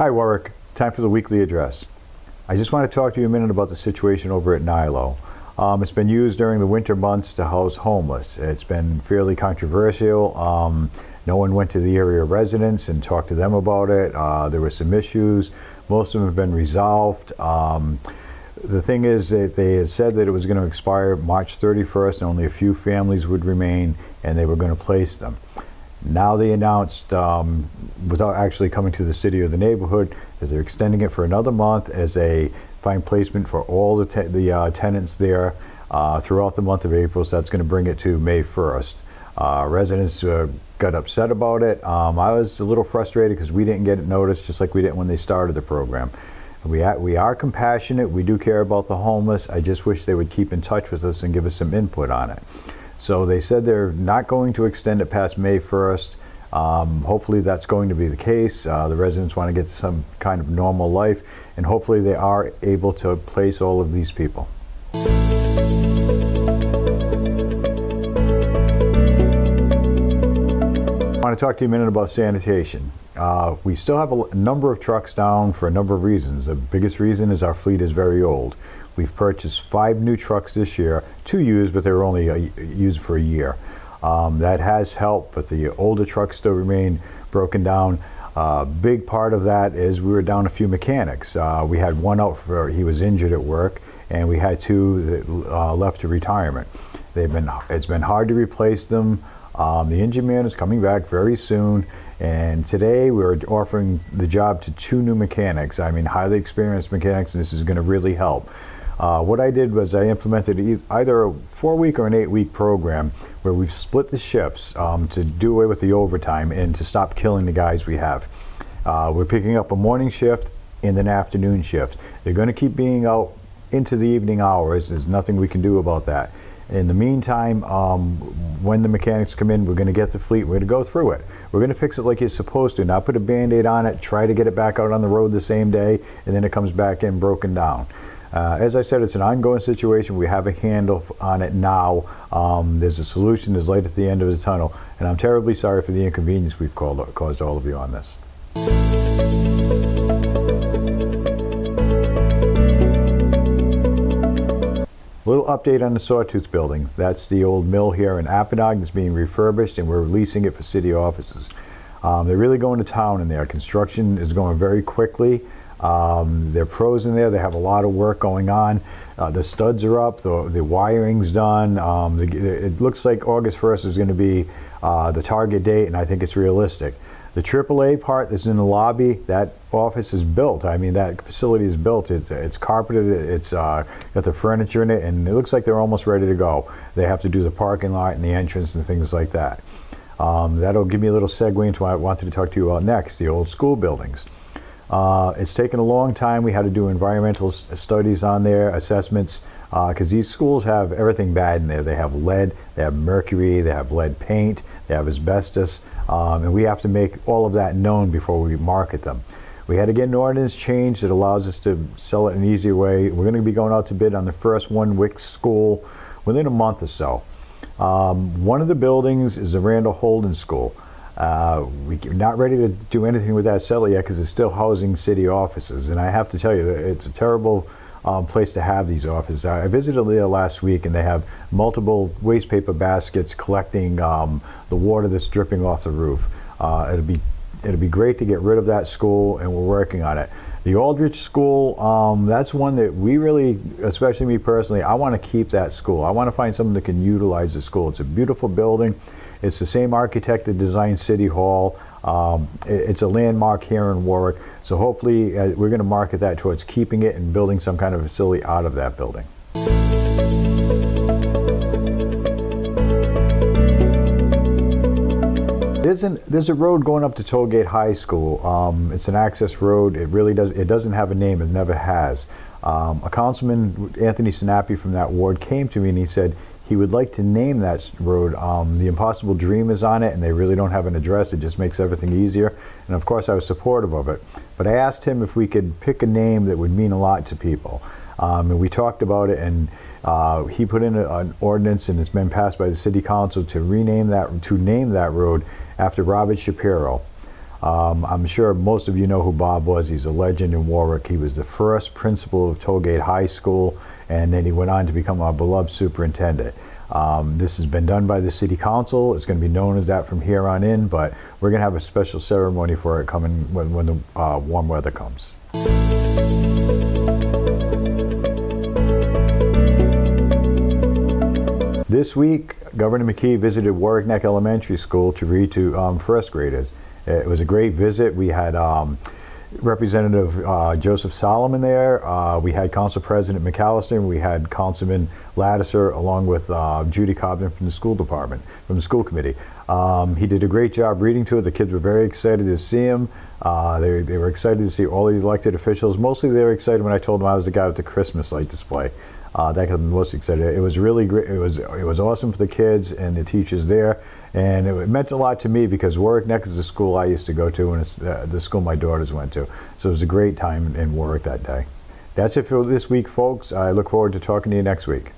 Hi Warwick, time for the weekly address. I just want to talk to you a minute about the situation over at Nilo. It's been used during the winter months to house homeless. It's been fairly controversial. No one went to the area residents and talked to them about it. There were some issues. Most of them have been resolved. The thing is that they had said that it was going to expire March 31st and only a few families would remain and they were going to place them. Now they announced, without actually coming to the city or the neighborhood, that they're extending it for another month as a fine placement for all the tenants there throughout the month of April. So that's going to bring it to May 1st. Residents got upset about it. I was a little frustrated because we didn't get it noticed, just like we didn't when they started the program. We are compassionate. We do care about the homeless. I just wish they would keep in touch with us and give us some input on it. So they said they're not going to extend it past May 1st. Hopefully that's going to be the case. The residents want to get to some kind of normal life, and hopefully they are able to place all of these people. I want to talk to you a minute about sanitation. We still have a number of trucks down for a number of reasons. The biggest reason is our fleet is very old. We've purchased 5 new trucks this year, 2 used, but they were only used for a year. That has helped, but the older trucks still remain broken down. Big part of that is we were down a few mechanics. We had one out for, he was injured at work, and we had 2 that left to retirement. It's been hard to replace them. The engine man is coming back very soon, and today we're offering the job to 2 new mechanics. I mean, highly experienced mechanics, and this is going to really help. What I did was I implemented either a 4-week or an 8-week program where we've split the shifts to do away with the overtime and to stop killing the guys we have. We're picking up a morning shift and an afternoon shift. They're going to keep being out into the evening hours. There's nothing we can do about that. In the meantime, when the mechanics come in, we're going to get the fleet, we're going to go through it. We're going to fix it like you're supposed to, not put a Band-Aid on it, try to get it back out on the road the same day, and then it comes back in broken down. As I said, it's an ongoing situation. We have a handle on it now. There's a solution, there's light at the end of the tunnel, and I'm terribly sorry for the inconvenience we've caused all of you on this. Little update on the Sawtooth building. That's the old mill here in Apponaug that's being refurbished, and we're leasing it for city offices. They're really going to town in there. Construction is going very quickly. There are pros in there. They have a lot of work going on. The studs are up. The wiring's done. It looks like August 1st is going to be the target date, and I think it's realistic. The AAA part that's in the lobby, that office is built. I mean, that facility is built. It's carpeted. It's got the furniture in it, and it looks like they're almost ready to go. They have to do the parking lot and the entrance and things like that. That'll give me a little segue into what I wanted to talk to you about next, the old school buildings. It's taken a long time. We had to do environmental studies on there, assessments, because these schools have everything bad in there. They have lead, they have mercury, they have lead paint, they have asbestos, and we have to make all of that known before we market them. We had to get an ordinance change that allows us to sell it in an easier way. We're going to be going out to bid on the first Warwick school within a month or so. One of the buildings is the Randall Holden School. We're not ready to do anything with that settler yet because it's still housing city offices, and I have to tell you, it's a terrible place to have these offices. I visited there last week, and they have multiple waste paper baskets collecting the water that's dripping off the roof. It'll be great to get rid of that school, and we're working on it. The Aldrich School, that's one that we really, especially me personally, I want to keep that school. I want to find someone that can utilize the school. It's a beautiful building. It's the same architect that designed City Hall. It's a landmark here in Warwick. So hopefully we're going to market that towards keeping it and building some kind of facility out of that building. There's a road going up to Tollgate High School. It's an access road. It doesn't have a name. It never has. A councilman, Anthony Sinapi from that ward, came to me and he said he would like to name that road. The Impossible Dream is on it, and they really don't have an address. It just makes everything easier. And of course I was supportive of it. But I asked him if we could pick a name that would mean a lot to people. And we talked about it, and he put in an ordinance, and it's been passed by the city council to name that road after Robert Shapiro. I'm sure most of you know who Bob was. He's a legend in Warwick. He was the first principal of Tollgate High School, and then he went on to become our beloved superintendent. This has been done by the City Council. It's going to be known as that from here on in, but we're going to have a special ceremony for it coming when the warm weather comes. This week, Governor McKee visited Warwick Neck Elementary School to read to first graders. It was a great visit. We had Representative Joseph Solomon there. We had Council President McAllister, and we had Councilman Lattiser, along with Judy Cobden from the school department, from the school committee. He did a great job reading to it. The kids were very excited to see him. They were excited to see all these elected officials. Mostly they were excited when I told them I was the guy with the Christmas light display. That got them most excited. It was really great. It was awesome for the kids and the teachers there, and it meant a lot to me because Warwick Neck is the school I used to go to, and it's the school my daughters went to. So it was a great time in Warwick that day. That's it for this week, folks. I look forward to talking to you next week.